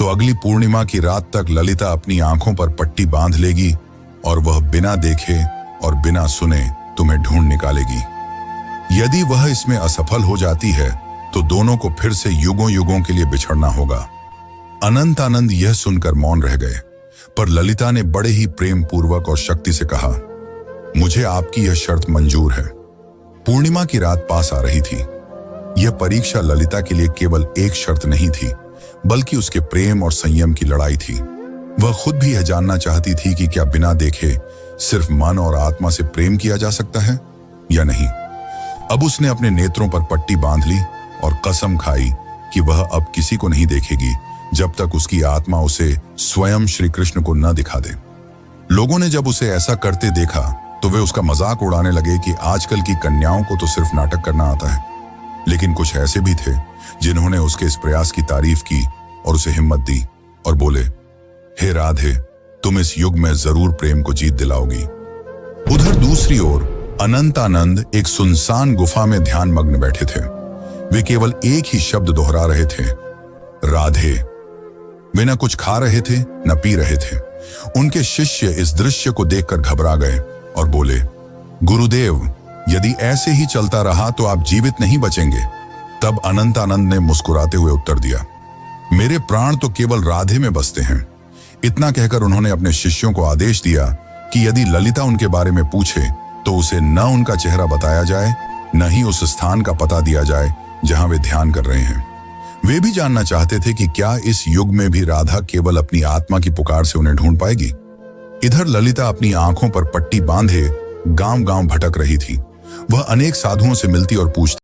तो अगली पूर्णिमा की रात तक ललिता अपनी आंखों पर पट्टी बांध लेगी और वह बिना देखे और बिना सुने तुम्हें ढूंढ निकालेगी। यदि वह इसमें असफल हो जाती है तो दोनों को फिर से युगों युगों के लिए बिछड़ना होगा। अनंत आनंद यह सुनकर मौन रह गए, पर ललिता ने बड़े ही प्रेम पूर्वक और शक्ति से कहा, मुझे आपकी यह शर्त मंजूर है। पूर्णिमा की रात पास आ रही थी। यह परीक्षा ललिता के लिए केवल एक शर्त नहीं थी, बल्कि उसके प्रेम और संयम की लड़ाई थी। वह खुद भी यह जानना चाहती थी कि क्या बिना देखे सिर्फ मन और आत्मा से प्रेम किया जा सकता है या नहीं। अब उसने अपने नेत्रों पर पट्टी बांध ली और कसम खाई कि वह अब किसी को नहीं देखेगी जब तक उसकी आत्मा उसे स्वयं श्री कृष्ण को न दिखा दे। लोगों ने जब उसे ऐसा करते देखा तो वे उसका मजाक उड़ाने लगे कि आजकल की कन्याओं को तो सिर्फ नाटक करना आता है। लेकिन कुछ ऐसे भी थे जिन्होंने उसके इस प्रयास की तारीफ की और उसे हिम्मत दी और बोले, हे राधे, तुम इस युग में जरूर प्रेम को जीत दिलाओगी। उधर दूसरी ओर अनंत आनंद एक सुनसान गुफा में ध्यान मग्न बैठे थे। वे केवल एक ही शब्द दोहरा रहे थे, राधे। वे न कुछ खा रहे थे न पी रहे थे। उनके शिष्य इस दृश्य को देखकर घबरा गए और बोले, गुरुदेव, यदि ऐसे ही चलता रहा तो आप जीवित नहीं बचेंगे। तब अनंत आनंद ने मुस्कुराते हुए उत्तर दिया, मेरे प्राण तो केवल राधे में बसते हैं। इतना कहकर उन्होंने अपने शिष्यों को आदेश दिया कि यदि ललिता उनके बारे में पूछे तो उसे न उनका चेहरा बताया जाए, न ही उस स्थान का पता दिया जाए जहां वे ध्यान कर रहे हैं। वे भी जानना चाहते थे कि क्या इस युग में भी राधा केवल अपनी आत्मा की पुकार से उन्हें ढूंढ पाएगी। इधर ललिता अपनी आंखों पर पट्टी बांधे गांव-गांव भटक रही थी। वह अनेक साधुओं से मिलती और पूछती